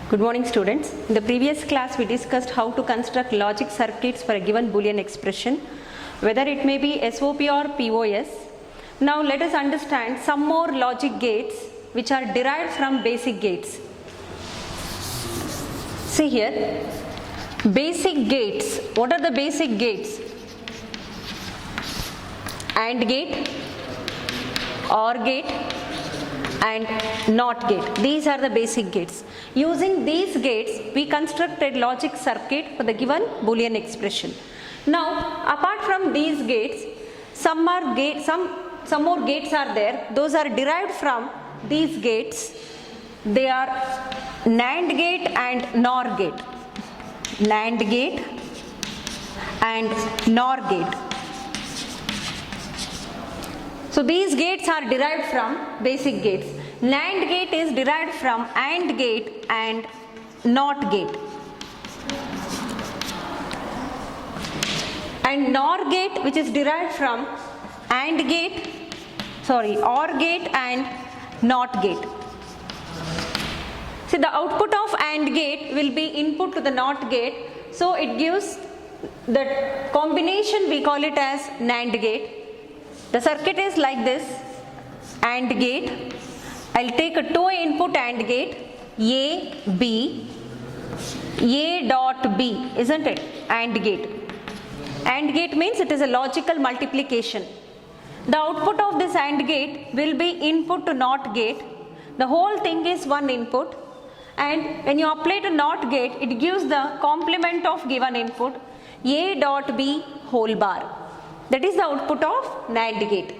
Good morning students. In the previous class we discussed how to construct logic circuits for a given Boolean expression, whether it may be SOP or POS. Now let us understand some more logic gates which are derived from basic gates. See here, basic gates. What are the basic gates? AND gate, OR gate and NOT gate. These are the basic gates. Using these gates we constructed logic circuit for the given Boolean expression. Now apart from these gates, some more gates are there. Those are derived from these gates. They are NAND gate and NOR gate. NAND gate and NOR gate. So these gates are derived from basic gates. NAND gate is derived from AND gate and NOT gate. And NOR gate, which is derived from OR gate and NOT gate. See, the output of AND gate will be input to the NOT gate, so it gives the combination, we call it as NAND gate. The circuit is like this: AND gate. I'll take a 2 input AND gate, A, B, A dot B, isn't it? AND gate. AND gate means it is a logical multiplication. The output of this AND gate will be input to NOT gate. The whole thing is one input, and when you apply to NOT gate, it gives the complement of given input, A dot B whole bar. That is the output of NAND gate.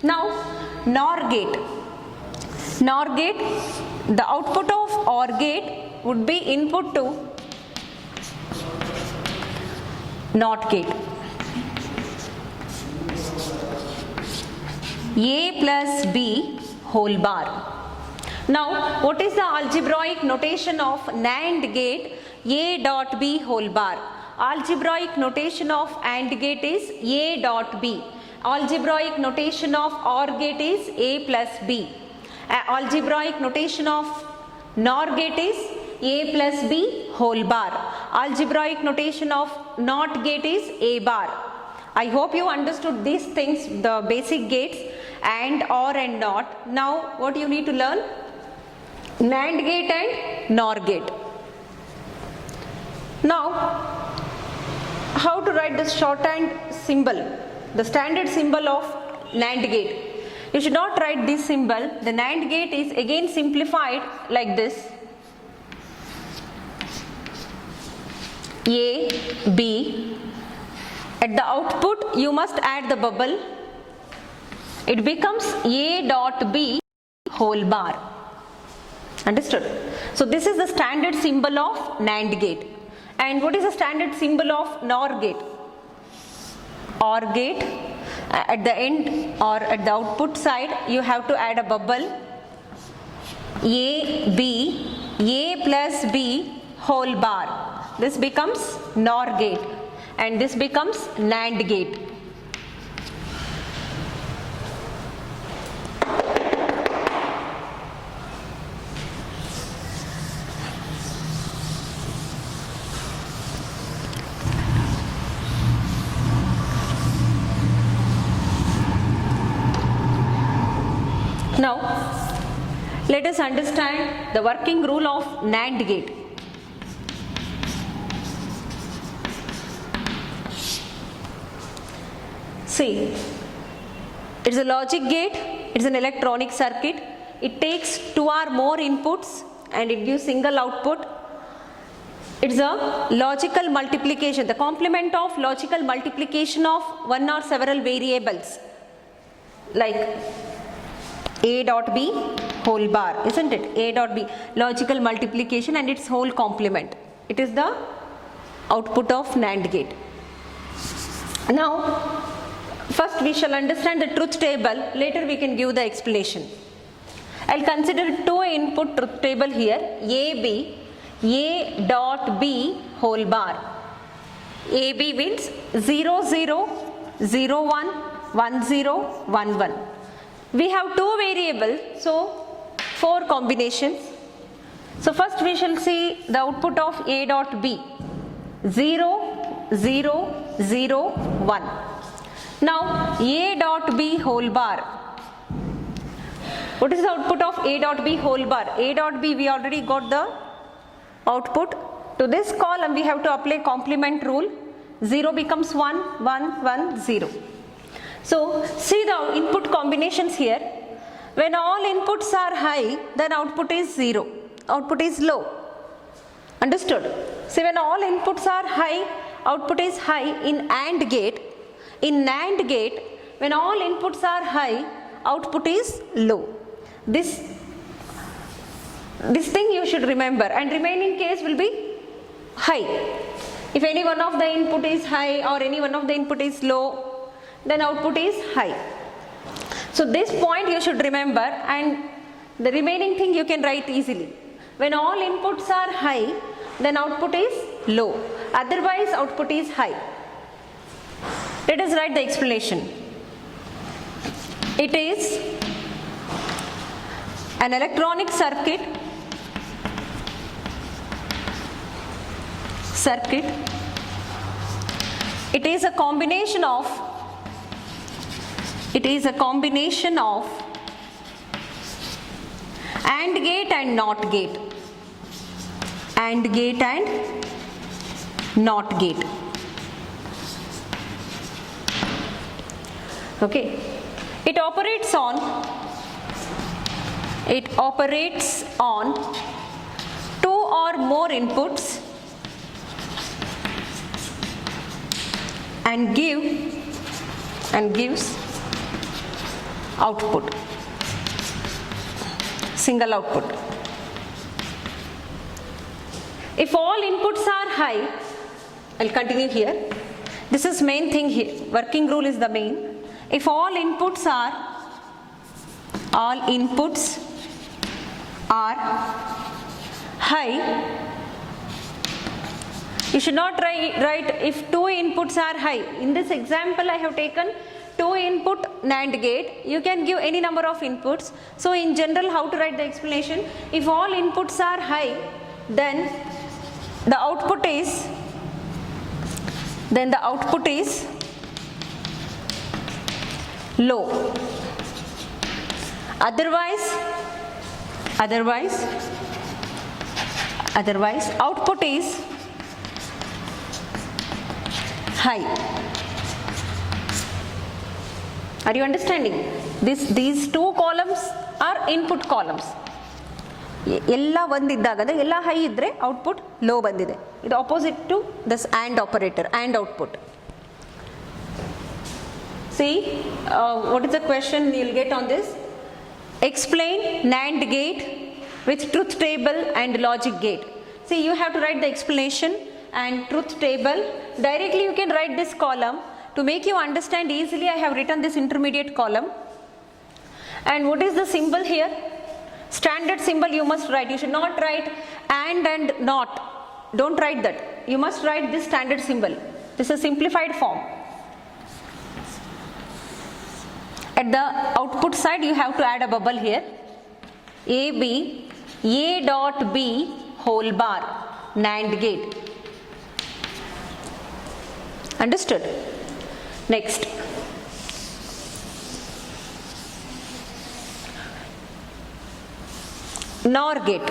Now NOR gate. NOR gate, the output of OR gate would be input to NOT gate. A plus B whole bar. Now what is the algebraic notation of NAND gate? A dot B whole bar. Algebraic notation of AND gate is A dot B. Algebraic notation of OR gate is A plus B. Algebraic notation of NOR gate is A plus B whole bar. Algebraic notation of NOT gate is A bar. I hope you understood these things, the basic gates AND, OR and NOT. Now what you need to learn? NAND gate and NOR gate. Now how to write the shorthand symbol, the standard symbol of NAND gate. You should not write this symbol. The NAND gate is again simplified like this: A, B. At the output you must add the bubble. It becomes A dot B whole bar. Understood? So this is the standard symbol of NAND gate. And what is the standard symbol of NOR gate? OR gate. At the end or at the output side you have to add a bubble, A, B, A plus B whole bar. This becomes NOR gate and this becomes NAND gate. Now let us understand the working rule of NAND gate. See, it is a logic gate, it is an electronic circuit. It takes 2 or more inputs and it gives single output. It is a logical multiplication, the complement of logical multiplication of one or several variables like A dot B whole bar, isn't it? A dot B, logical multiplication and its whole complement. It is the output of NAND gate. Now first we shall understand the truth table, later we can give the explanation. I will consider 2 input truth table here, AB, A dot B whole bar. AB means 0 0 0 1 1 0 1 1. We have 2 variables, so 4 combinations. So first we shall see the output of A dot B, 0, 0, 0, 1. Now A dot B whole bar. What is the output of A dot B whole bar? A dot B, we already got the output. To this column we have to apply complement rule. 0 becomes 1, 1, 1, 0. So see the input combinations here. When all inputs are high, then output is 0. Output is low. Understood? See, when all inputs are high, output is high in AND gate. In NAND gate, when all inputs are high, output is low. This thing you should remember, and remaining case will be high. If any one of the input is high or any one of the input is low, then output is high. So this point you should remember, and the remaining thing you can write easily. When all inputs are high, then output is low. Otherwise output is high. Let us write the explanation. It is an electronic circuit. It is a combination of AND gate and NOT gate. AND gate and NOT gate. Okay. It operates on 2 or more inputs and gives output, single output. If all inputs are high, I'll continue here. This is main thing here. Working rule is the main. If all inputs are high, you should not write if 2 inputs are high. In this example I have taken 2 input NAND gate. You can give any number of inputs. So in general, how to write the explanation? If all inputs are high, then the output is low. Otherwise output is high. Are you understanding? These 2 columns are input columns. ಎಲ್ಲ ಒಂದಿದ್ದಾಗ ಅಂದ್ರೆ ಎಲ್ಲ high ಇದ್ರೆ output ಲೋ ಬಂದಿದೆ. ಇದು opposite to this AND operator, AND output. See, what is the question you'll get on this? Explain NAND gate with truth table and logic gate. See, you have to write the explanation and truth table. Directly you can write this column. To make you understand easily, I have written this intermediate column. And what is the symbol here? Standard symbol you must write. You should not write and not. Don't write that. You must write this standard symbol. This is a simplified form. At the output side you have to add a bubble here. A dot B whole bar, NAND gate. Understood? Next. NOR gate.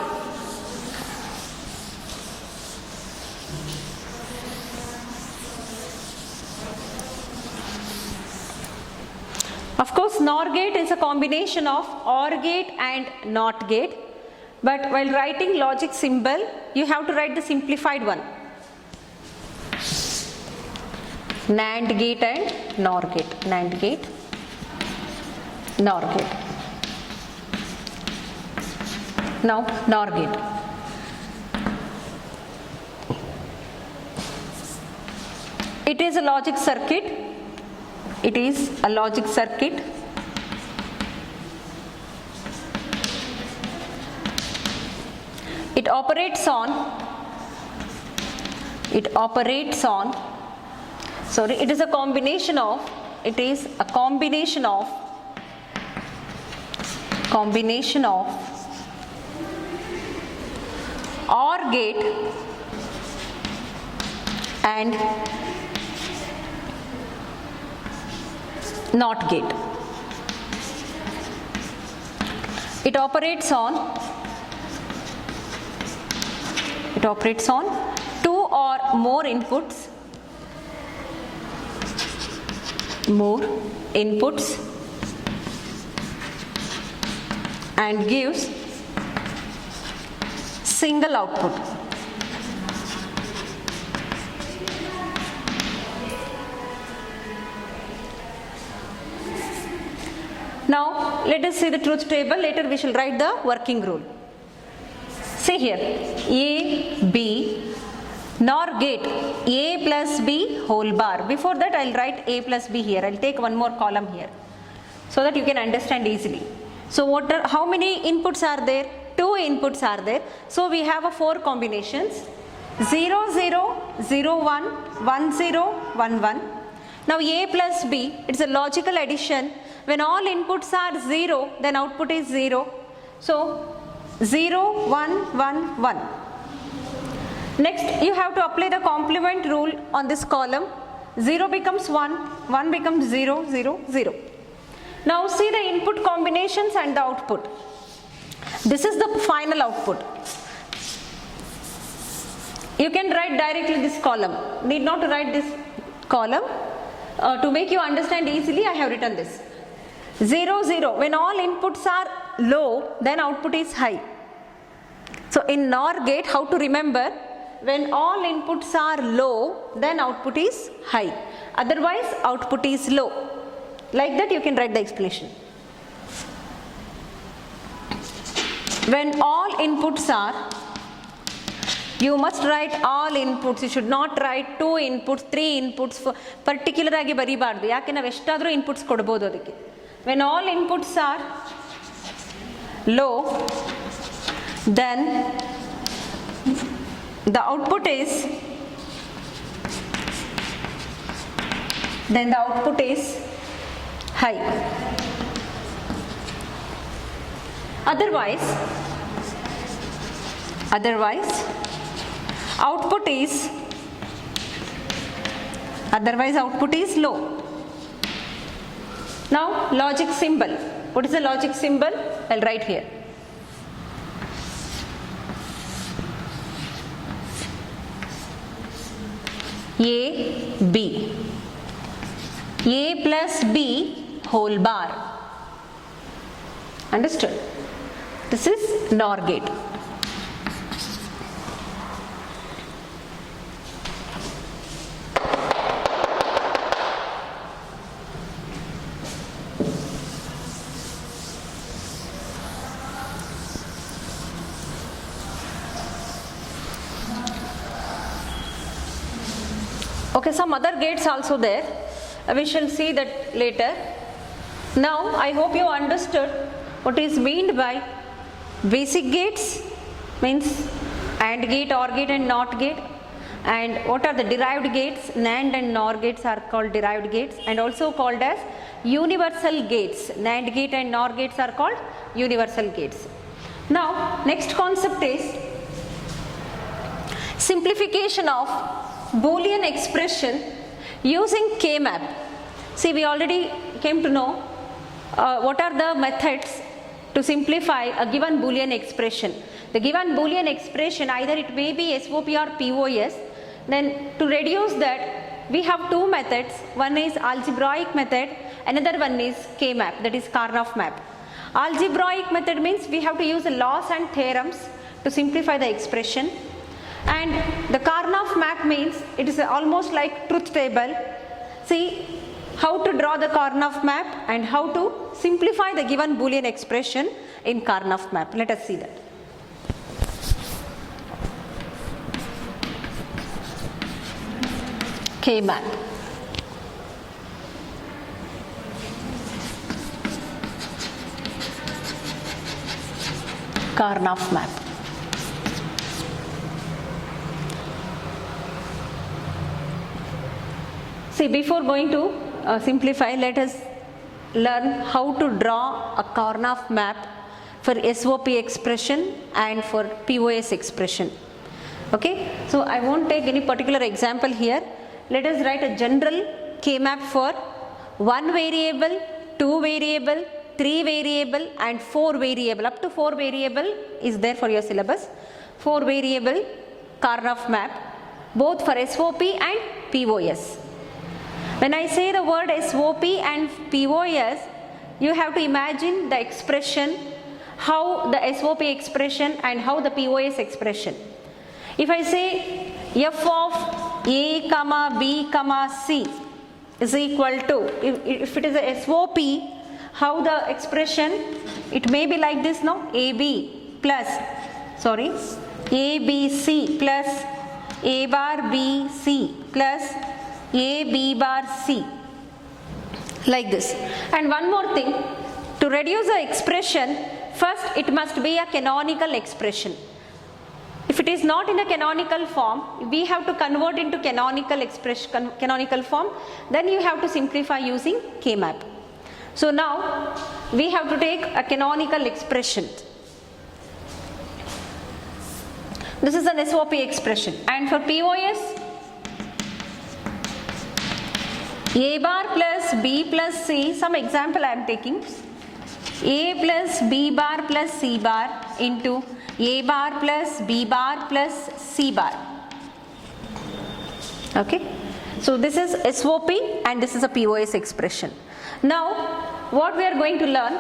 Of course, NOR gate is a combination of OR gate and NOT gate, but while writing logic symbol, you have to write the simplified one. NAND gate and NOR gate. NAND gate, NOR gate. Now NOR gate. It is a logic circuit. It is a logic circuit. It operates on, it is a combination of, gate and NOT gate. It operates on two or more inputs and gives single output. Now let us see the truth table. Later we shall write the working rule. See here, A, B, NOR gate, A plus B whole bar. Before that I will write A plus B here. I will take one more column here so that you can understand easily. So how many inputs are there? 2 inputs are there. So we have 4 combinations, 0, 0, 0, 1, 1, 0, 1, 1. Now A plus B, it's a logical addition. When all inputs are 0, then output is 0. So 0, 1, 1, 1. Next, you have to apply the complement rule on this column. 0 becomes 1, 1 becomes 0, 0, 0. Now see the input combinations and the output. This is the final output. You can write directly this column. Need not to write this column. To make you understand easily, I have written this. 0, 0. When all inputs are low, then output is high. So in NOR gate, how to remember? When all inputs are low, then output is high. Otherwise, output is low. Like that you can write the explanation. When all inputs are, you must write all inputs. You should not write 2 inputs, 3 inputs. Particular agi baribaardu. Yake ನಾವು ಎಷ್ಟಾದರೂ inputs ಕೊಡಬಹುದು ಅದಕ್ಕೆ. When all inputs are low, then the output is high. Otherwise output is low. Now logic symbol. What is the logic symbol? I'll write here. A, B. A plus B whole bar. Understood? This is NOR gate. Okay, some other gates also there. We shall see that later. Now I hope you understood what is meant by basic gates, means AND gate, OR gate and NOT gate, and what are the derived gates. NAND and NOR gates are called derived gates and also called as universal gates. NAND gate and NOR gates are called universal gates. Now next concept is simplification of Boolean expression using K-map. See, we already came to know what are the methods to simplify a given Boolean expression. The given Boolean expression, either it may be SOP or POS. Then to reduce that, we have 2 methods. One is algebraic method, another one is K-map, that is Karnaugh map. Algebraic method means we have to use the laws and theorems to simplify the expression. And the Karnaugh map means it is almost like truth table. See how to draw the Karnaugh map and how to simplify the given Boolean expression in Karnaugh map. Let us see that. K-map. Karnaugh map. See, before going to simplify, let us learn how to draw a Karnaugh map for SOP expression and for POS expression. Okay, so I won't take any particular example here. Let us write a general K-map for 1 variable, 2 variable, 3 variable and 4 variable. Up to 4 variable is there for your syllabus. 4 variable Karnaugh map, both for SOP and POS. When I say the word SOP and POS, you have to imagine the expression, how the SOP expression and how the POS expression. If I say f of a comma b comma c is equal to, if it is a SOP, how the expression, it may be like this, no? ABC plus a bar bc plus a b bar c, like this. And one more thing, to reduce the expression, first it must be a canonical expression. If it is not in a canonical form, we have to convert into canonical expression, canonical form. Then you have to simplify using K-map. So now we have to take a canonical expression. This is an SOP expression. And for POS, a bar plus b plus c, some example I am taking, a plus b bar plus c bar into a bar plus b bar plus c bar. Okay, so this is SOP and this is a POS expression. Now what we are going to learn,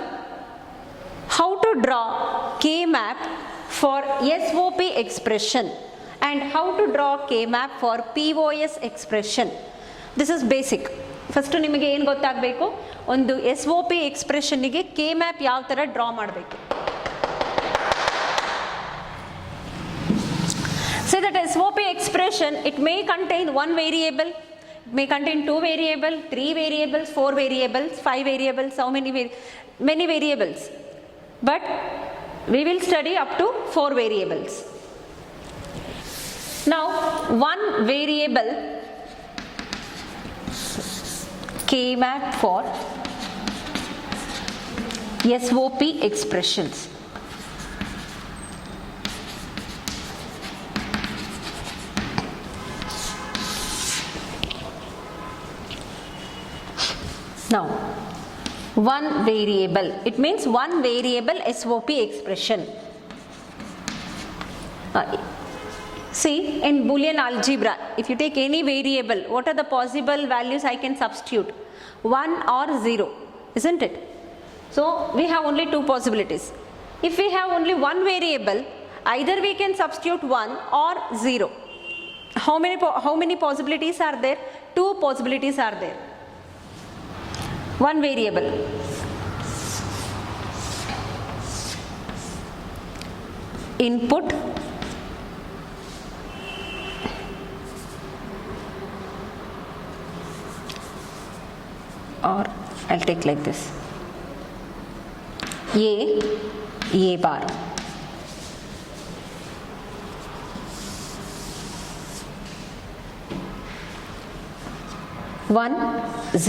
how to draw K-map for SOP expression and how to draw K-map for POS expression. This is basic. First ನಿಮಗೆ ಏನು ಗೊತ್ತಾಗಬೇಕು, ಒಂದು SOP expression ಗೆ K-map ಯಾವ ತರ draw ಮಾಡಬೇಕು. Say that SOP expression, it may contain one variable, it may contain 2 variables, 3 variables, 4 variables, 5 variables, how many variables. But we will study up to 4 variables. Now one variable K-map for SOP expressions. Now one variable, it means one variable SOP expression. See, in Boolean algebra, if you take any variable, what are the possible values I can substitute? 1 or 0, isn't it? So we have only 2 possibilities. If we have only one variable, either we can substitute 1 or 0. How many possibilities are there? 2 possibilities are there. One variable, input or I'll take like this, A bar, one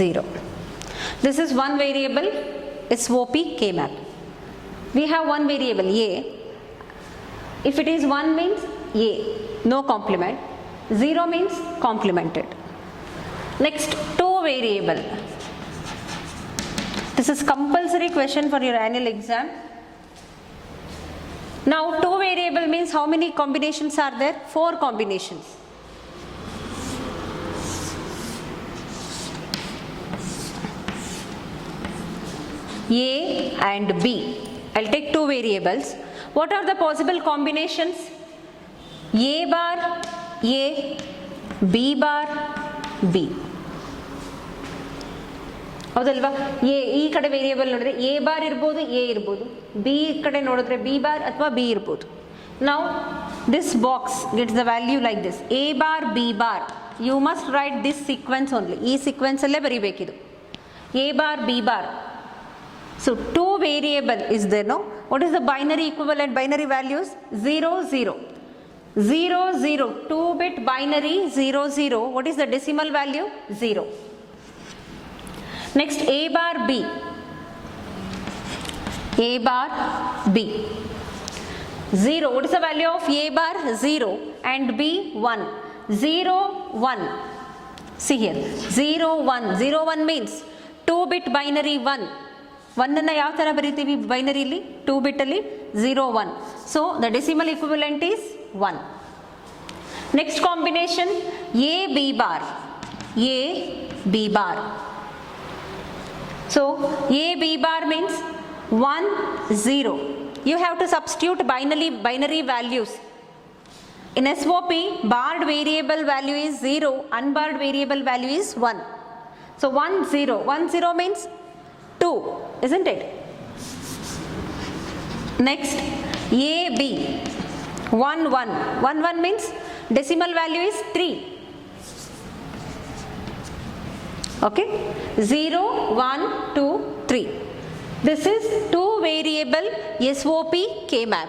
0. This is one variable SOP K-map. We have one variable A. If it is 1 means A, no complement. 0 means complemented. Next, 2 variable. This is compulsory question for your annual exam. Now 2 variable means how many combinations are there? 4 combinations. A and B. I'll take 2 variables. What are the possible combinations? A bar A, B bar B. ಹೌದಲ್ವಾ? A ಈ ಕಡೆ variable ನೋಡಿದ್ರೆ A bar ಇರ್ಬೋದು, A ಇರ್ಬೋದು. B ಕಡೆ ನೋಡಿದ್ರೆ B bar ಅಥವಾ B ಇರ್ಬೋದು. Now this box gets the value like this, A bar B bar. You must write this sequence only. ಈ ಸೀಕ್ವೆನ್ಸ್ ಅಲ್ಲೇ ಬರಿಬೇಕಿದು. A bar B bar. So 2 variable is there, no? What is the binary equivalent binary values? 0 0 0 0, 2-bit binary 0 0. What is the decimal value? 0. Next, A bar B. A bar B. 0. What is the value of A bar? 0. and B 1. 0, 1. See here, 0, 1. 0, 1 means 2-bit binary 1. 1 ಅನ್ನು ಯಾವ ಥರ ಬರೀತೀವಿ ಬೈನರಿಲಿ 2-bit ಅಲ್ಲಿ 0, 1. So the decimal equivalent is 1. Next combination A B bar. A B bar. So A B bar means 1, 0. You have to substitute binary values. In SOP, barred variable value is 0, unbarred variable value is 1. So 1, 0. 1, 0 means 2, isn't it? Next, AB, 1, 1. 1, 1 means decimal value is 3. Okay, 0, 1, 2, 3. This is 2 variable SOP K-map.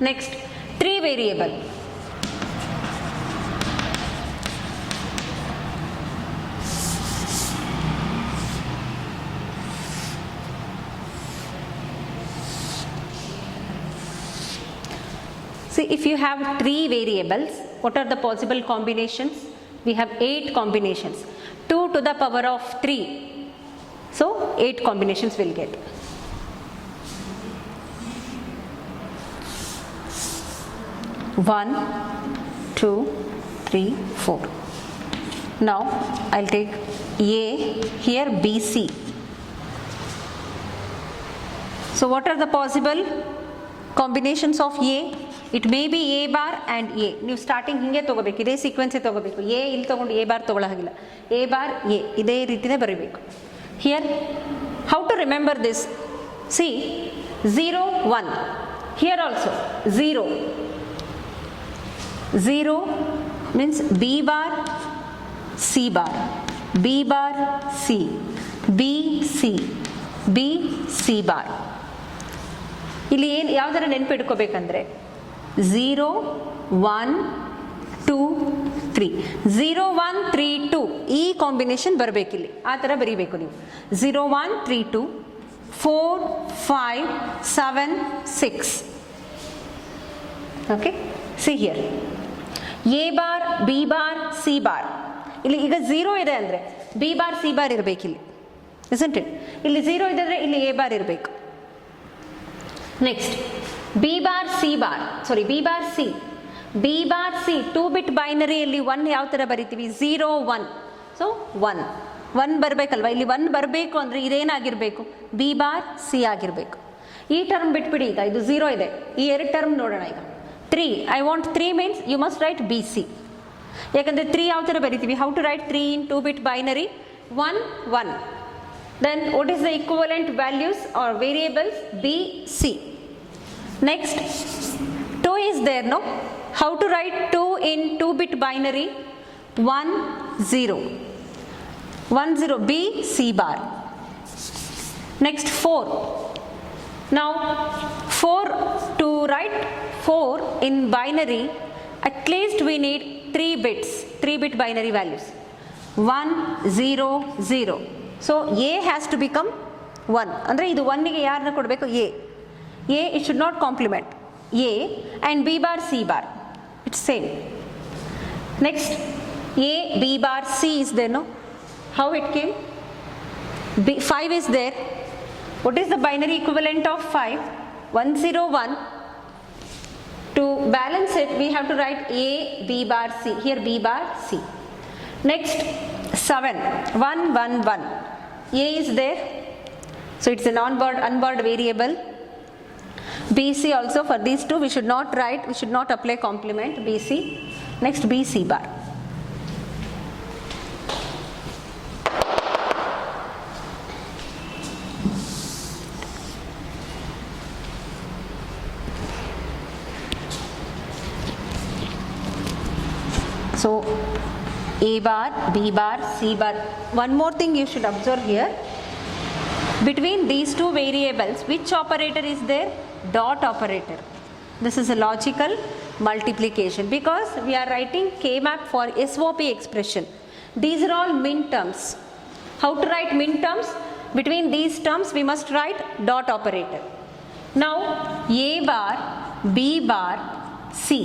Next, 3 variable. See, if you have 3 variables, what are the possible combinations? We have 8 combinations. 2 to the power of 3. So 8 combinations we'll get. One, 2, 3, 4. Now I'll take A, here BC. So what are the possible combinations of A? It may be A bar and A. ನೀವು starting ಹಿಂಗೆ ತೊಗೋಬೇಕು, ಇದೇ ಸೀಕ್ವೆನ್ಸೇ ತೊಗೋಬೇಕು. A ಇಲ್ಲಿ ತೊಗೊಂಡು A bar ತೊಗೊಳ್ಳೋ ಹಾಗಿಲ್ಲ. A bar A ಇದೇ ರೀತಿಯೇ ಬರೀಬೇಕು. Here how to remember this? C 0, 1. Here also 0. 0 means B bar, C bar, B bar, C, B, C, B, C bar. ಇಲ್ಲಿ ಏನು ಯಾವುದರ ನೆನಪಿಟ್ಕೋಬೇಕಂದ್ರೆ 0, 1, 2, 3. 0, 1, 3, 2 ಈ ಕಾಂಬಿನೇಷನ್ ಬರಬೇಕಿಲ್ಲಿ, ಆ ಥರ ಬರೀಬೇಕು ನೀವು. 0, 1, 3, 2, 4, 5, 7, 6. Okay, C here A bar, B bar, C bar. ಇಲ್ಲಿ ಈಗ 0 ಇದೆ ಅಂದರೆ ಬಿ ಬಾರ್, ಸಿ ಬಾರ್ ಇರಬೇಕಿಲ್ಲಿ, ಇಸ್ಂಟ್ ಇಟ್? ಇಲ್ಲಿ 0 ಇದೆ ಅಂದರೆ ಇಲ್ಲಿ ಎ ಬಾರ್ ಇರಬೇಕು. Next B bar, C bar, sorry, B bar, C. B bar, C, 2-bit ಬೈನರಿಯಲ್ಲಿ 1 ಯಾವ ಥರ ಬರಿತೀವಿ? 0, 1. ಸೊ 1. 1 ಬರಬೇಕಲ್ವ? ಇಲ್ಲಿ 1 ಬರಬೇಕು ಅಂದರೆ ಇದೇನಾಗಿರಬೇಕು? B bar, C ಆಗಿರಬೇಕು. ಈ ಟರ್ಮ್ ಬಿಟ್ಬಿಡಿ, ಈಗ ಇದು 0 ಇದೆ. ಈ 2 ಟರ್ಮ್ ನೋಡೋಣ ಈಗ. 3, I want 3 means you must write BC. ಯಾಕಂದರೆ 3 ಯಾವ ಥರ ಬರಿತೀವಿ? How to write 3 in 2-bit binary? 1, 1. Then what is the equivalent values or variables? B, C. Next, 2 is there, no? How to write 2 in 2-bit binary? 1, 0. 1, 0, B, C bar. Next, 4. Now, 4, to write 4 in binary, at least we need 3 bits, 3-bit binary values. 1, 0, 0. So, A has to become 1. ಅಂದರೆ ಇದು 1ಗೆ ಯಾರನ್ನ ಕೊಡಬೇಕು? A. A, it should not complement. A and B bar, C bar. It's same. Next, A, B bar, C is there, no? How it came? 5 is there. What is the binary equivalent of 5? 1, 0, 1. To balance it, we have to write A, B bar, C. Here B bar, C. Next, 7. 1, 1, 1. A is there. So it's an unbarred variable. BC also, for these two we should not write, we should not apply complement. BC. Next, BC bar. So A bar, B bar, C bar. One more thing you should observe here. Between these two variables, which operator is there? Dot operator. This is a logical multiplication because we are writing K-map for SOP expression. These are all min terms. How to write min terms? Between these terms we must write dot operator. Now A bar, B bar, C.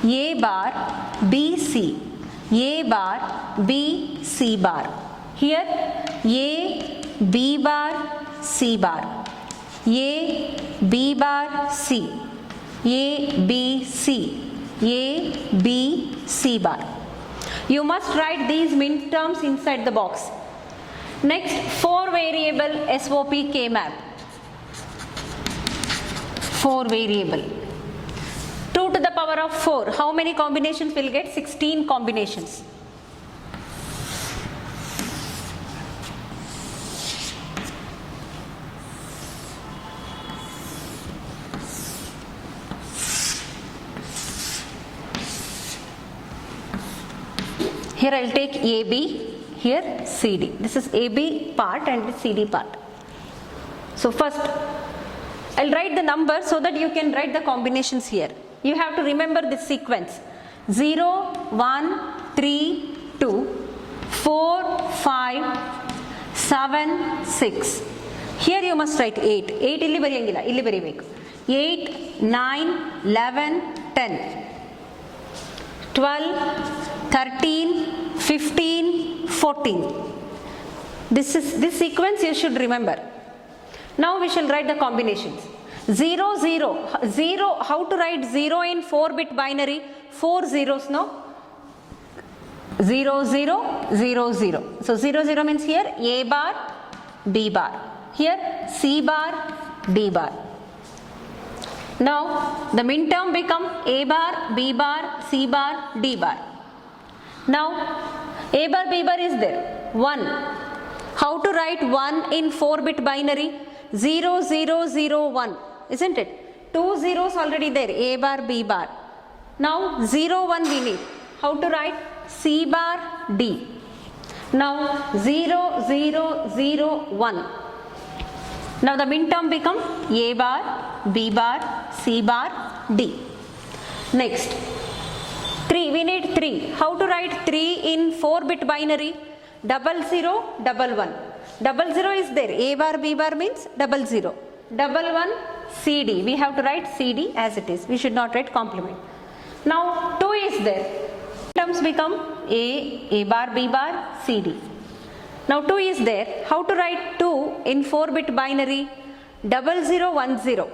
A bar, B, C. A bar, B, C bar. Here A, B bar, C bar. A, B bar, C. A, B, C. A, B, C bar. You must write these min terms inside the box. Next, 4 variable SOP K-map. 4 variable. 2 to the power of 4. How many combinations will get? 16 combinations. Here I will take AB, here CD. This is AB part and the CD part. So first I will write the number so that you can write the combinations here. You have to remember this sequence: 0, 1, 3, 2, 4, 5, 7, 6. Here you must write 8. 8 ಇಲ್ಲಿ ಬರೆಯಂಗಿಲ್ಲ, ಇಲ್ಲಿ ಬರೆಯಬೇಕು. 8, 9, 11, 10, 12, 13, 15, 14. This sequence you should remember. Now we shall write the combinations. 0, 0, 0. How to write 0 in 4-bit binary? 4 zeros, no? 0, 0, 0, 0. So 0, 0 means here A bar, B bar. Here C bar, D bar. Now the min term become A bar, B bar, C bar, D bar. Now A bar, B bar is there. 1. How to write 1 in 4-bit binary? 0, 0, 0, 1. Isn't it? 2 zeros already there. A bar, B bar. Now 0, 1 we need. How to write? C bar, D. Now 0, 0, 0, 1. Now the min term become A bar, B bar, C bar, D. Next 3. We need 3. How to write 3 in 4-bit binary? 0, 0, 1, 1. 0, 0 is there. A bar, B bar means 0, 0. 1, 1, CD. We have to write CD as it is. We should not write complement. Now 2 is there. Terms become A bar, B bar, CD. Now 2 is there. How to write 2 in 4-bit binary? 0, 0, 1, 0.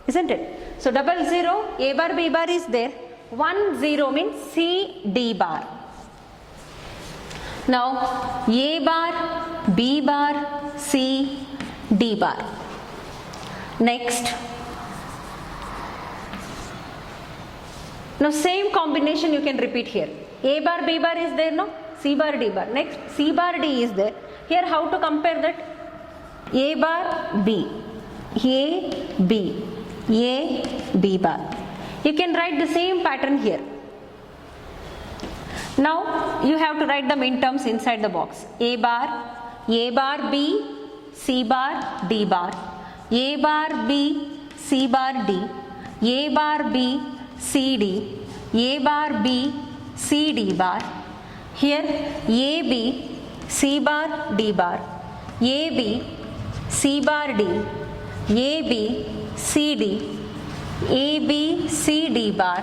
Isn't it? So 0, 0, A bar, B bar is there. 1, 0 means C, D bar. Now A bar, B bar, C, D bar. Next. Now same combination you can repeat here. A bar, B bar is there, no? C bar, D bar. Next C bar, D is there. Here how to compare that? A bar, B. A, B. A, B bar. You can write the same pattern here. Now you have to write the min terms inside the box. A bar, B, C bar, D bar. A bar, B, C bar, D. A bar, B, C, D. A bar, B, C, D bar. Here A, B, C bar, D bar. A, B, C bar, D. A, B, C, D. A, B, C, D bar.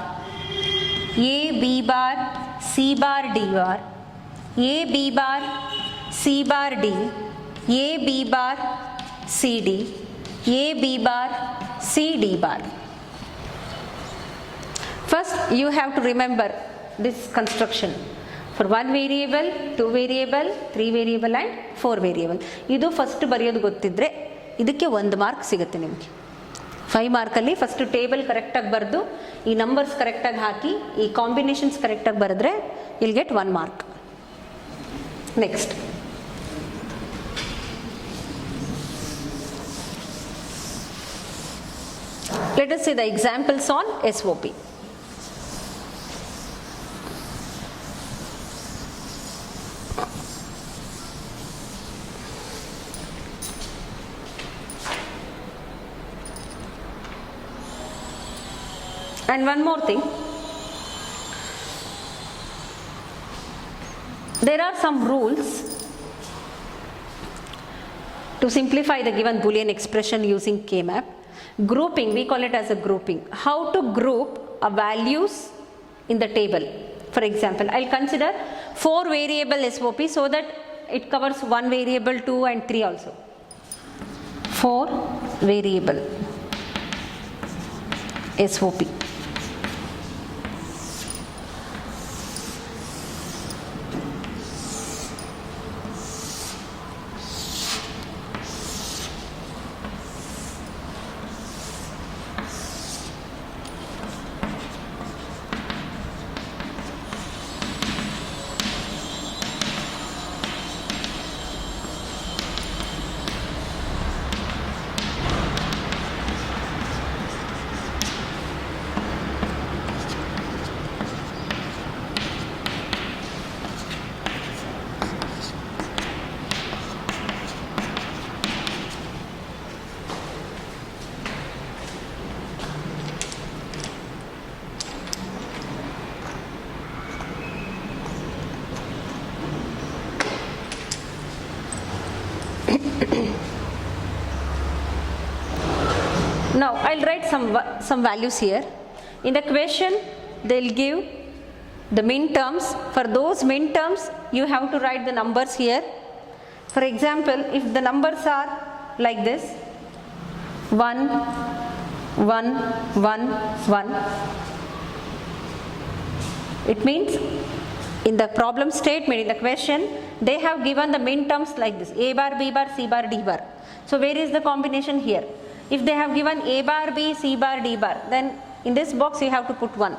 A, B bar, C bar, D bar. A, B bar, C bar, D. A, B bar, C, D. A, B bar, C, D bar. First you have to remember this construction. For 1 variable, 2 variable, 3 variable and 4 variable. ಇದು first ಬರೆಯೋದು ಗೊತ್ತಿದ್ರೆ ಇದಕ್ಕೆ 1 mark ಸಿಗುತ್ತೆ ನಿಮಗೆ. 5 ಮಾರ್ಕಲ್ಲಿ first table ಕರೆಕ್ಟಾಗಿ ಬರೆದು ಈ numbers ಕರೆಕ್ಟಾಗಿ ಹಾಕಿ ಈ ಕಾಂಬಿನೇಷನ್ಸ್ ಕರೆಕ್ಟಾಗಿ ಬರೆದ್ರೆ you'll get 1 mark. Next. Let us see the examples on SOP. And one more thing, there are some rules to simplify the given Boolean expression using K-map. Grouping, we call it as a grouping. How to group a values in the table. For example, I'll consider 4 variable SOP so that it covers 1 variable, 2 and 3 also. 4 variable SOP. Now I'll write some values here. In the question they'll give the min terms. For those min terms you have to write the numbers here. For example, if the numbers are like this 1 1 1 1, it means in the problem statement, in the question, they have given the min terms like this: a bar, b bar, c bar, d bar. So where is the combination here? If they have given a bar, b, c bar, d bar, then in this box you have to put 1.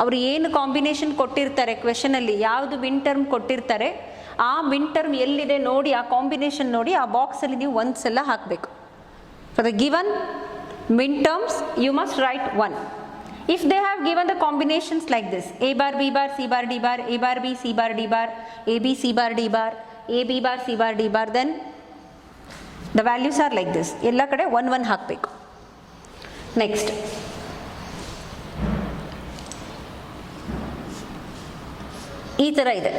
ಅವರು ಏನು combination ಕೊಟ್ಟಿರ್ತಾರೆ ಕ್ವೆಶನಲ್ಲಿ, ಯಾವುದು ಮಿನ್ term ಕೊಟ್ಟಿರ್ತಾರೆ, ಆ ಮಿನ್ term ಎಲ್ಲಿದೆ ನೋಡಿ, ಆ combination ನೋಡಿ ಆ ಬಾಕ್ಸಲ್ಲಿ ನೀವು ಒಂದ್ಸಲ ಹಾಕಬೇಕು. For the given minterms you must write 1. If they have given the combinations like this: a bar, b bar, c bar, d bar, a bar, b, c bar, d bar, a b, c bar, d bar, a b bar, c bar, d bar, then the values are like this. ಎಲ್ಲ ಕಡೆ 1 1 ಹಾಕಬೇಕು. Next ಈ ಥರ ಇದೆ,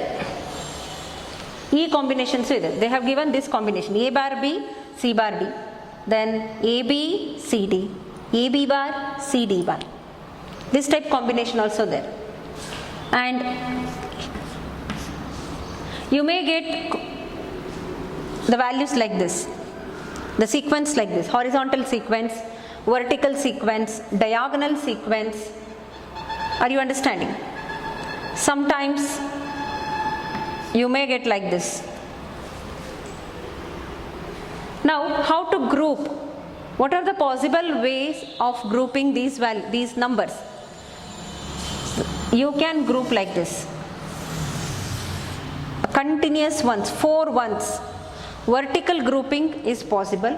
ಈ combinations ಇದೆ. They have given this combination: a bar b, c bar d, then a b c d, a b bar c d bar. This type combination also there. And you may get the values like this, the sequence like this: horizontal sequence, vertical sequence, diagonal sequence. Are you understanding? Sometimes you may get like this. Now how to group? What are the possible ways of grouping these numbers? You can group like this: continuous ones, 4 ones. Vertical grouping is possible,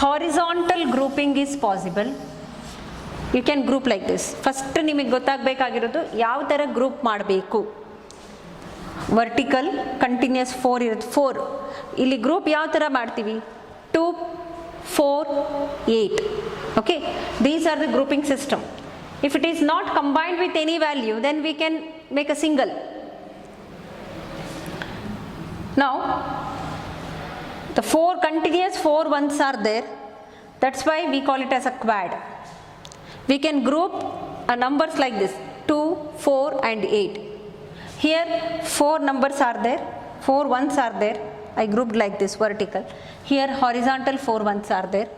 horizontal grouping is possible. You can group like this. First ನಿಮಗೆ ಗೊತ್ತಾಗಬೇಕಾಗಿರೋದು ಯಾವ ಥರ group ಮಾಡಬೇಕು. Vertical continuous 4 ಇರುತ್ತೆ. 4 ಇಲ್ಲಿ group ಯಾವ ಥರ ಮಾಡ್ತೀವಿ? 2 4 8. Okay, these are the grouping system. If it is not combined with any value, then we can make a single. Now the 4 continuous 4 ones are there, that's why we call it as a quad. We can group numbers like this: 2 4 and 8. Here 4 numbers are there, 4 ones are there. I grouped like this, vertical. Here horizontal 4 ones are there,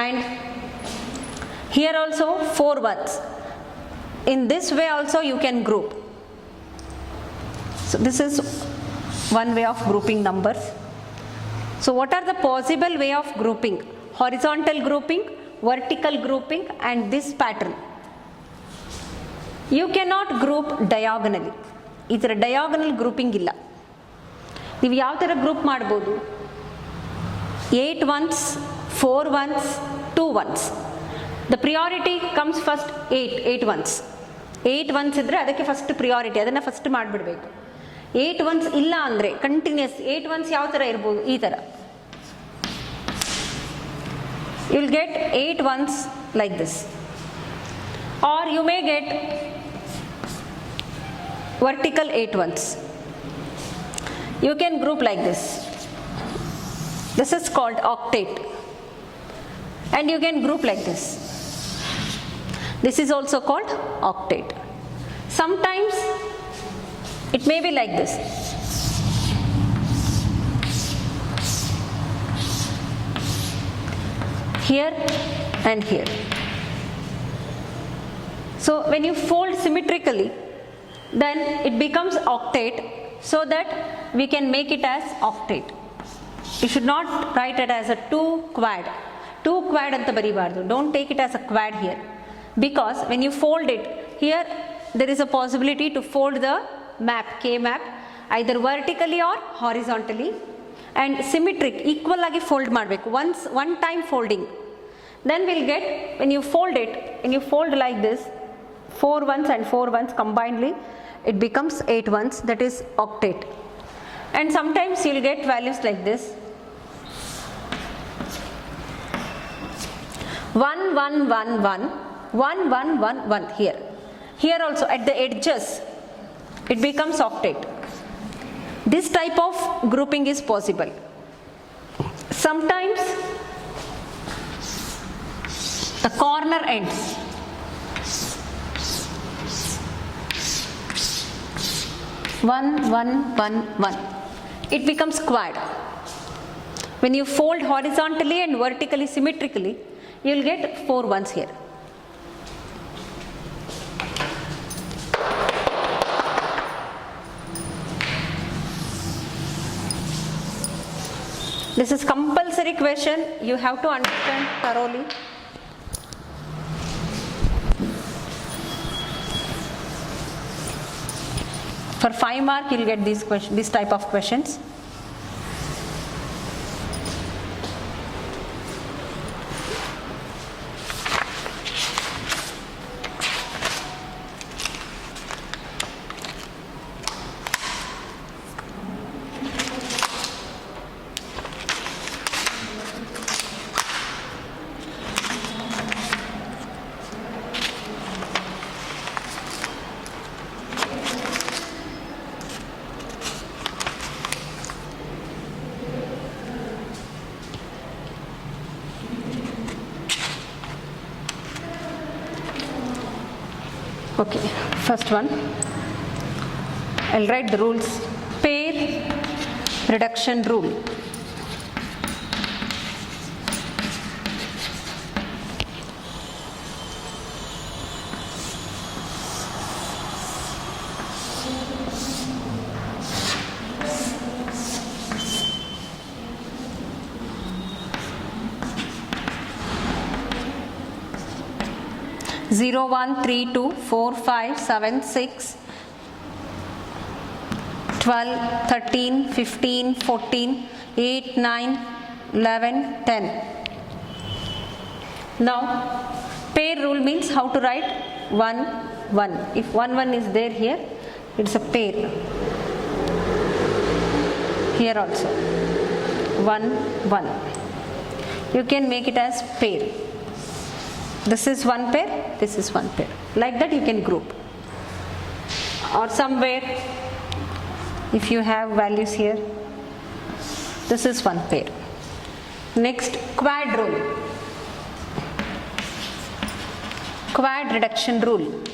and here also 4 ones. In this way also you can group. So this is one way of grouping numbers. So what are the possible way of grouping? Horizontal grouping, vertical grouping, and this pattern. You cannot group diagonally. ಇದರ diagonal grouping ಇಲ್ಲ. ನೀವು ಯಾವ ಥರ group ಮಾಡ್ಬೋದು? 8 ones, 4 ones, 2 ones. The priority comes first 8 ones. 8 ones ಇದ್ದರೆ ಅದಕ್ಕೆ first priority, ಅದನ್ನು first ಮಾಡಿಬಿಡ್ಬೇಕು. 8 ones ಇಲ್ಲ ಅಂದರೆ ಕಂಟಿನ್ಯೂಸ್ 8 ones ಯಾವ ಥರ ಇರ್ಬೋದು? ಈ ಥರ. You will get 8 ones like this, or you may get vertical 8 ones. You can group like this. This is called octet, and you can group like this. This is also called octet. Sometimes it may be like this. Here and here. So when you fold symmetrically, then it becomes octet, so that we can make it as octet. You should not write it as a 2 quad. 2 quad anta baribardu. Don't take it as a quad here. Because when you fold it, here there is a possibility to fold the map, K map, either vertically or horizontally, and symmetric, equal agi fold ಮಾಡಬೇಕು. One time folding. Then we'll get, when you fold it, when you fold like this, 4 ones and 4 ones combinedly, it becomes 8 ones, that is octet. And sometimes you'll get values like this. 1 1 1 1 1 1 1 1 here. Here also at the edges it becomes octet. This type of grouping is possible. Sometimes the corner ends, one, one, one, one, it becomes quad. When you fold horizontally and vertically symmetrically, you will get 4 ones here. This is compulsory question, you have to understand thoroughly. For 5 mark you will get this type of questions. Okay, first one, I'll write the rules. Pair reduction rule. Zero, 1, 3, 2, 4, 5, 7, 6, 12, 13, 15, 14, 8, 9, 11, 10. Now, pair rule means how to write 1, 1. If 1, 1 is there here, it's a pair. Here also, 1, 1. You can make it as pair. This is one pair, this is one pair. Like that you can group. Or somewhere, if you have values here, this is one pair. Next, quad rule. Quad reduction rule.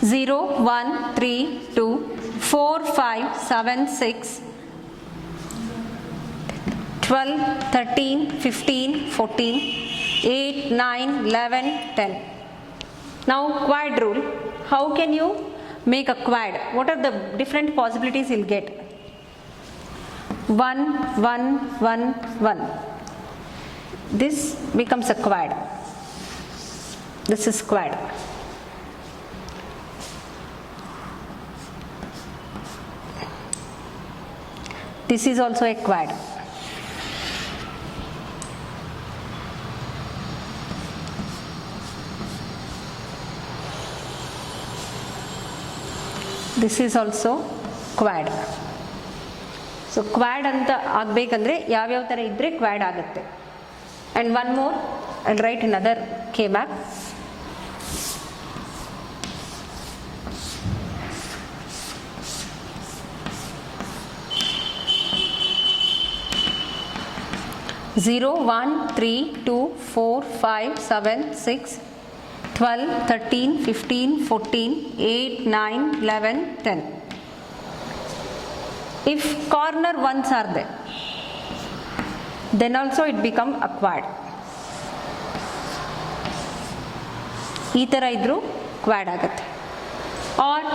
Zero, 1, 3, 2, 4, 5, 7, 6, 12, 13, 15, 14, 8, 9, 11, 10. Now quad rule. How can you make a quad? What are the different possibilities you'll get? 1, 1, 1, 1. This becomes a quad. This is quad. This is also a quad. This is also quad. So quad ಅಂತ ಆಗಬೇಕಂದ್ರೆ ಯಾವ್ಯಾವ ಥರ ಇದ್ದರೆ quad ಆಗುತ್ತೆ. And one more, I'll write another K-map. Zero, 1, 3, 2, 4, 5, 7, 6, 12, 13, 15, 14, 8, 9, 11, 10. If corner ones are there, then also it become a quad. ಈ ಥರ ಇದ್ರೂ quad ಆಗುತ್ತೆ. Or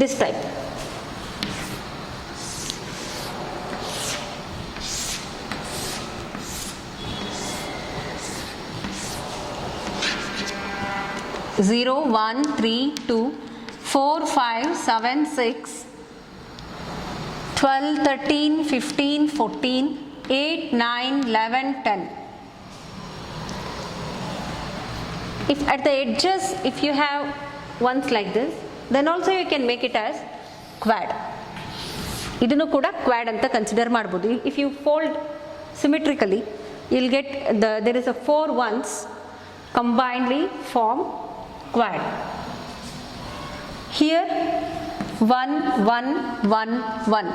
this type. Zero, 1, 3, 2, 4, 5, 7, 6, 12, 13, 15, 14, 8, 9, 11, 10. If at the edges, if you have ones like this, then also you can make it as quad. ಇದನ್ನು ಕೂಡ quad ಅಂತ consider ಮಾಡ್ಬೋದು. If you fold symmetrically, you'll get there is a 4 ones combinedly form quad. Here 1, 1, 1, 1.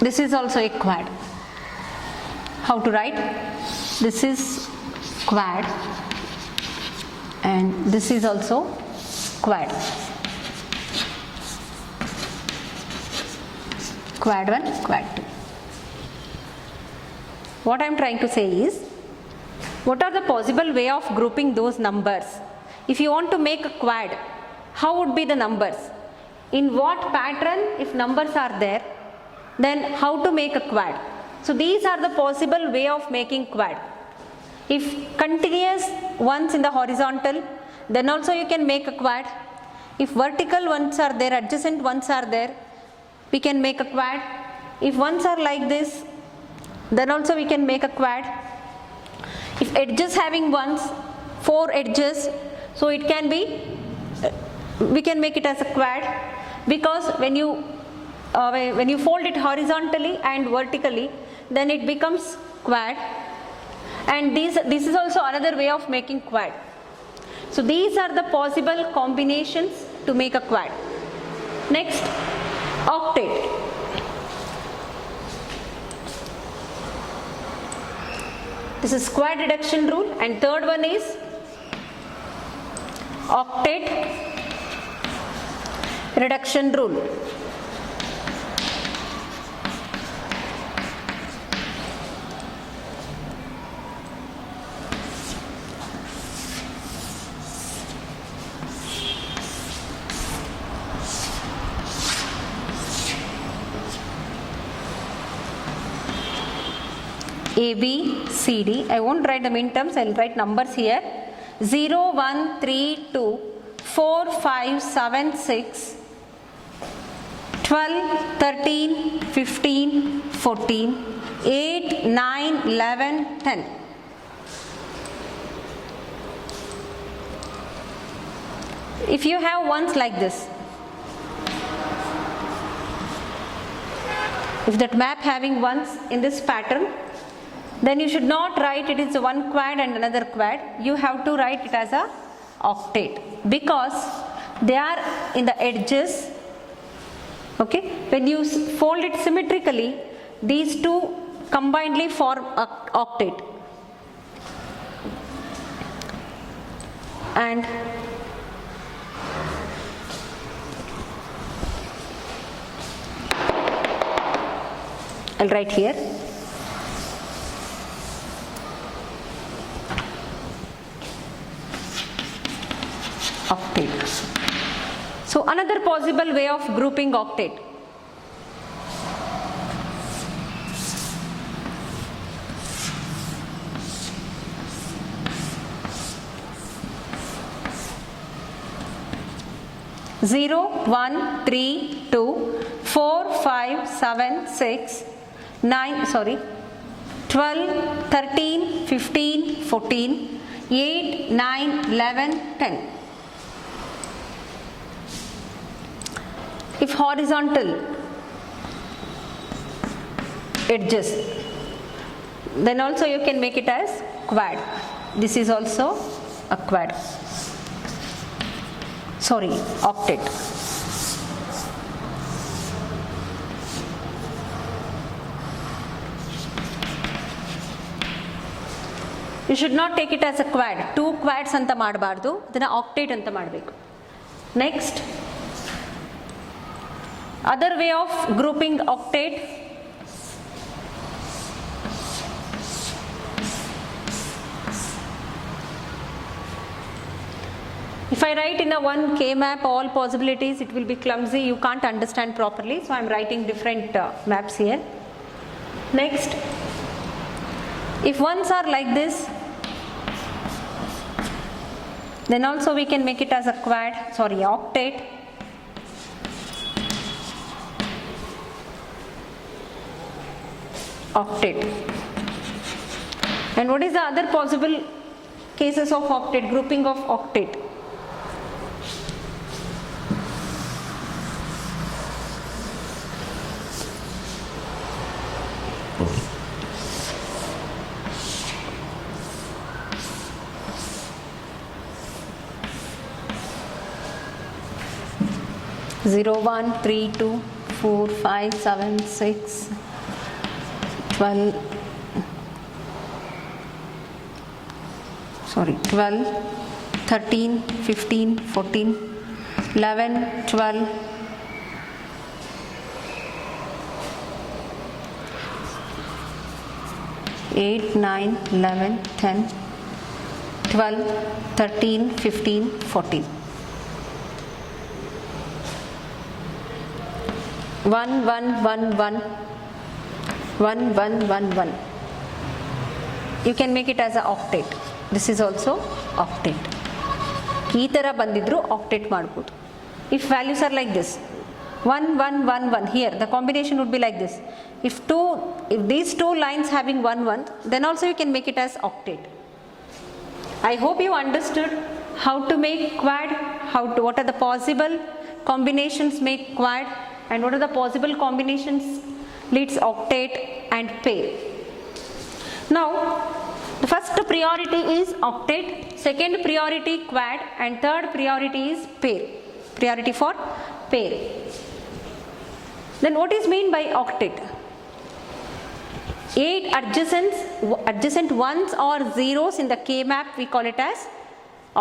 This is also a quad. How to write? This is quad and this is also quad. Quad 1, quad 2. What I am trying to say is, what are the possible way of grouping those numbers? If you want to make a quad, how would be the numbers? In what pattern, if numbers are there, then how to make a quad? So these are the possible way of making quad. If continuous ones in the horizontal, then also you can make a quad. If vertical ones are there, adjacent ones are there, we can make a quad. If ones are like this, then also we can make a quad. If edges having ones, 4 edges, so it can be, we can make it as a quad, because when you fold it horizontally and vertically, then it becomes quad. And this is also another way of making quad. So these are the possible combinations to make a quad. Next, octet. This is quad reduction rule, and third one is octet reduction rule. A, B, C, D. I won't write the min terms, I will write numbers here. 0, 1, 3, 2, 4, 5, 7, 6, 12, 13, 15, 14, 8, 9, 11, 10. If you have ones like this, if that map having ones in this pattern, then you should not write it is one quad and another quad. You have to write it as a octet, because they are in the edges. Okay, when you fold it symmetrically, these two combinedly form a octet. And I'll write here. Octet. So another possible way of grouping octet. Zero, 1, 3, 2, 4, 5, 7, 6, 9, 12, 13, 15, 14, 8, 9, 11, 10. If horizontal edges, then also you can make it as quad. This is also a quad. Sorry, octet. You should not take it as a quad. 2 quads anta ಮಾಡಬಾರದು, ಅದನ್ನ octet ಅಂತ ಮಾಡಬೇಕು. Next, other way of grouping octet. If I write in a one K map all possibilities, it will be clumsy, you can't understand properly, so I am writing different maps here. Next, if ones are like this, then also we can make it as a quad, sorry, octet. Octet. And what is the other possible cases of octet, grouping of octet? Zero, 1, 3, 2, 4, 5, 7, 6, 12, sorry, 12, 13, 15, 14, 11, 12, 8, 9, 11, 10, 12, 13, 15, 14. 1, 1, 1, 1, 1, 1, 1, 1. You can make it as an octet. This is also octet. ಈ ಥರ ಬಂದಿದ್ರು octet ಮಾಡ್ಬೋದು. If values are like this, 1, 1, 1, 1, here the combination would be like this. If these two lines having 1, 1, then also you can make it as octet. I hope you understood how to make quad, what are the possible combinations make quad, and what are the possible combinations leads octet and pair. Now, the first priority is octet, second priority quad, and third priority is pair. Priority for pair. Then what is mean by octet? 8 adjacent ones or zeros in the K map, we call it as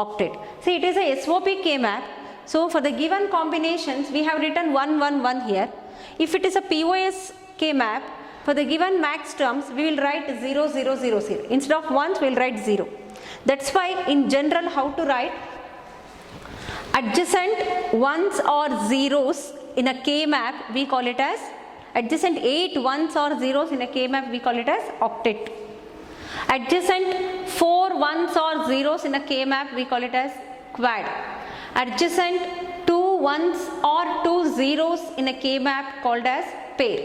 octet. See, it is a SOP K map. So for the given combinations, we have written 1, 1, 1 here. If it is a POS K map, for the given max terms, we will write 0, 0, 0, 0. Instead of ones, we will write 0. That's why in general, how to write adjacent ones or zeros in a K map, we call it as adjacent 8 ones or zeros in a K map, we call it as octet. Adjacent 4 ones or zeros in a K map, we call it as quad. Adjacent 2 ones or 2 zeros in a K map called as pair.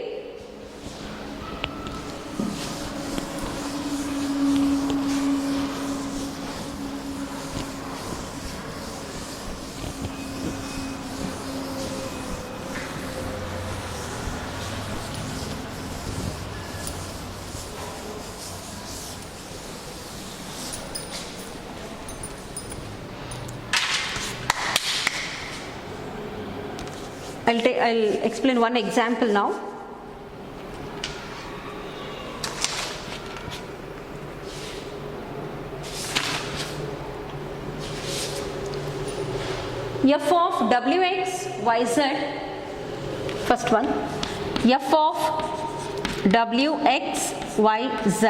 I'll explain one example now. F of Wx, Yz, first one, F of Wx, Yz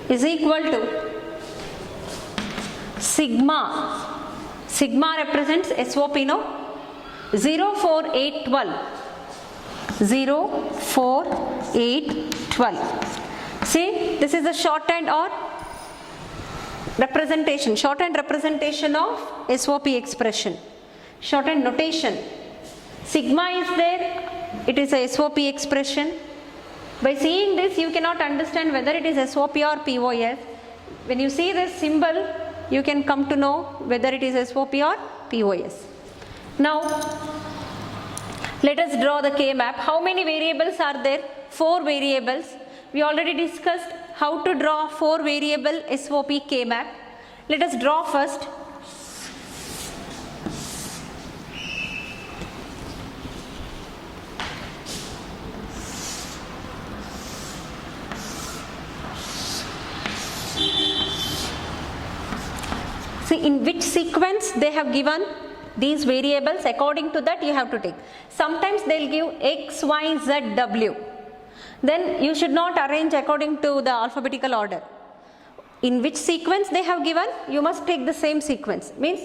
is equal to sigma represents SOP, no? 0, 4, 8, 12. 0, 4, 8, 12. See, this is the shorthand or representation, shorthand representation of SOP expression. Shorthand notation. Sigma is there, it is a SOP expression. By seeing this, you cannot understand whether it is SOP or POS. when you see this symbol, you can come to know whether it is SOP or POS. Now, let us draw the K map. How many variables are there? 4 variables. We already discussed how to draw 4 variable SOP K map. Let us draw first. See in which sequence they have given these variables, according to that you have to take. Sometimes they will give X, Y, Z, W. Then you should not arrange according to the alphabetical order. In which sequence they have given, you must take the same sequence. Means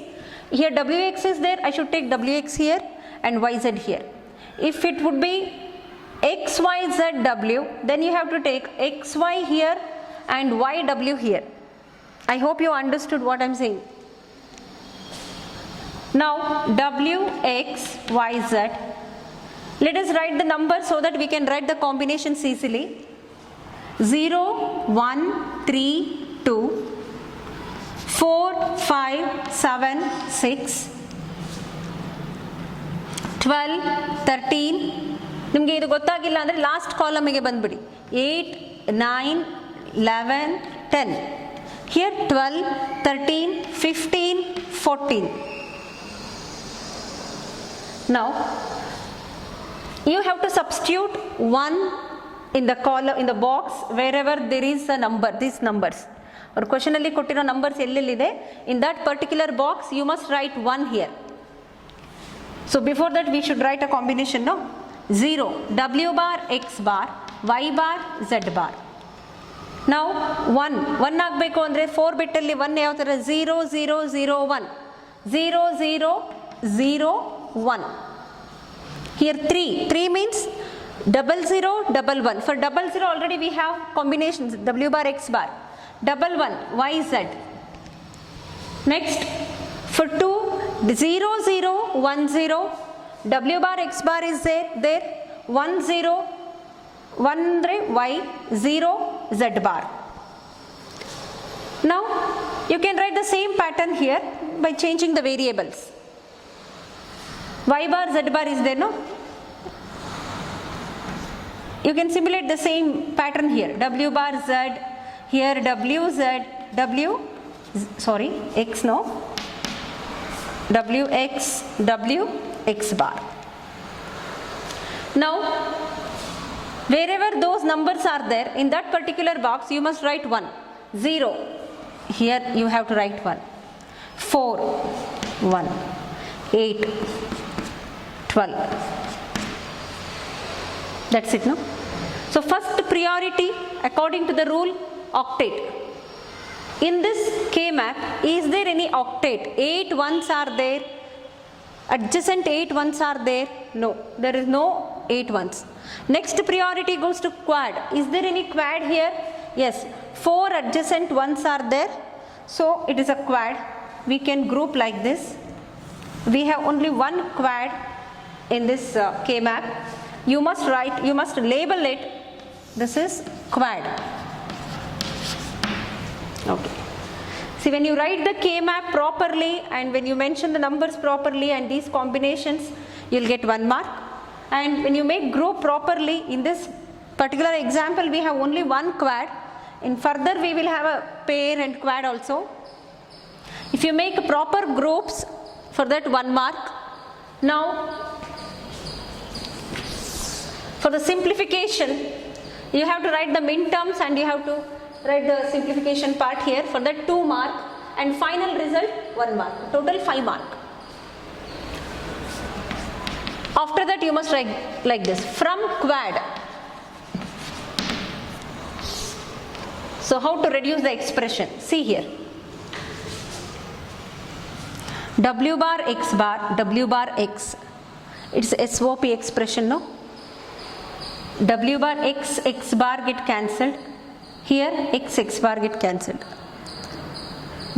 here WX is there, I should take WX here and YZ here. If it would be X, Y, Z, W, then you have to take X, Y here and Y, W here. I hope you understood what I am saying. Now W, X, Y, Z. Let us write the number so that we can write the combinations easily. 0, 1, 3, 2, 4, 5, 7, 6, 12, 13. ನಿಮಗೆ ಇದು ಗೊತ್ತಾಗಿಲ್ಲ ಅಂದರೆ last ಕಾಲಮಿಗೆ ಬಂದ್ಬಿಡಿ. 8, 9, 11, 10. Here 12, 13, 15, 14. Now you have to substitute 1 in the column, in the box wherever there is a number, these numbers. Or question alli kottiro numbers ellelide, in that particular box you must write 1 here. So before that we should write a combination, no? 0, W bar, X bar, Y bar, Z bar. Now 1 ಆಗಬೇಕು ಅಂದರೆ 4 ಬಿಟ್ಟಲ್ಲಿ 1 ಯಾವ ಥರ 0 0 0 1 0 0 0 1. Here 3 means 00 11. For 00 already we have combinations W bar, X bar, 11 Y Z. Next for 2 0 0 1 0, W bar, X bar is there 1 0 1 andre Y, 0 Z bar. Now you can write the same pattern here by changing the variables. Y bar, Z bar is there, no? You can simulate the same pattern here. W bar, Z, here W, Z, W, sorry, X, no? W, X, W, X bar. Now wherever those numbers are there, in that particular box you must write 1. 0, here you have to write 1. 4, 1. 8, 12. That's it, no? So first priority according to the rule, octet. In this K map, is there any octet? 8 ones are there, adjacent 8 ones are there? No, there is no 8 ones. Next priority goes to quad. Is there any quad here? Yes, 4 adjacent ones are there, so it is a quad. We can group like this. We have only one quad in this K map. You must write, you must label it, this is quad. Okay. See, when you write the K map properly and when you mention the numbers properly and these combinations, you will get 1 mark. And when you make group properly, in this particular example we have only one quad. In further we will have a pair and quad also. If you make proper groups, for that 1 mark. Now for the simplification, you have to write the min terms and you have to write the simplification part here. For that 2 mark, and final result 1 mark, total 5 mark. After that you must write like this, from quad. So how to reduce the expression? See here, W bar, X bar, W bar, X, it's SOP expression, no? W bar, X bar get cancelled. Here X bar get cancelled.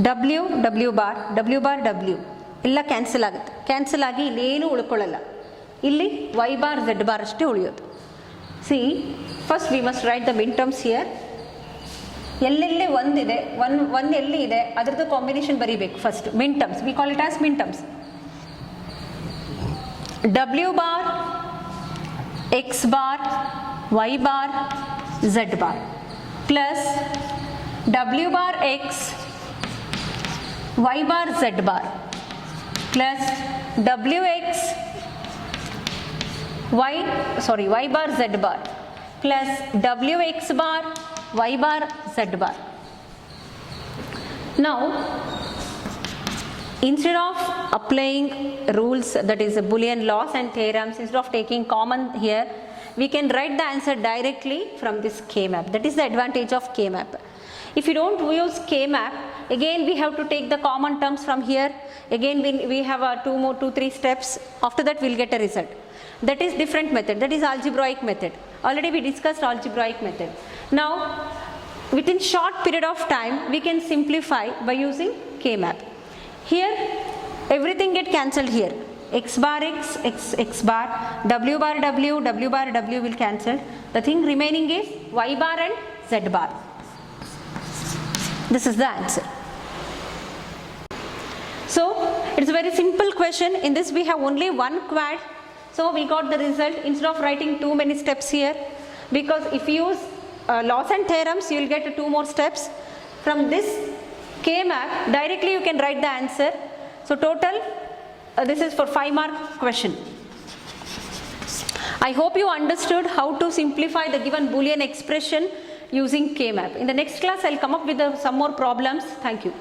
W bar, W ಎಲ್ಲ cancel ಆಗುತ್ತೆ. Cancel ಆಗಿ ಇಲ್ಲೇನು ಉಳ್ಕೊಳ್ಳಲ್ಲ. ಇಲ್ಲಿ Y bar, Z bar ಅಷ್ಟೇ ಉಳಿಯೋದು. See, first we must write the min terms here. ಎಲ್ಲೆಲ್ಲಿ ಒಂದಿದೆ ಒಂದು ಎಲ್ಲಿ ಇದೆ ಅದರದ್ದು ಕಾಂಬಿನೇಷನ್ ಬರೀಬೇಕು first. Minterms, we call it as minterms. W bar, X bar, Y bar, Z bar plus W bar X, Y bar Z bar plus WX Y bar Z bar plus WX bar Y bar Z bar. Now instead of applying rules, that is Boolean laws and theorems, instead of taking common here, we can write the answer directly from this K-map. That is the advantage of K-map. If you don't use K-map, again we have to take the common terms from here. Again we have 2-3 steps. After that we'll get a result. That is different method. That is algebraic method. Already we discussed algebraic method. Now within short period of time we can simplify by using K-map. Here everything get cancelled here. X bar X bar, W bar W will cancel. The thing remaining is Y bar and Z bar. This is the answer. So it's a very simple question. In this we have only one quad. So we got the result instead of writing too many steps here, because if you use laws and theorems you will get 2 more steps. From this K-map directly you can write the answer. So total this is for 5 mark question. I hope you understood how to simplify the given Boolean expression using K-map. In the next class I will come up with some more problems. Thank you.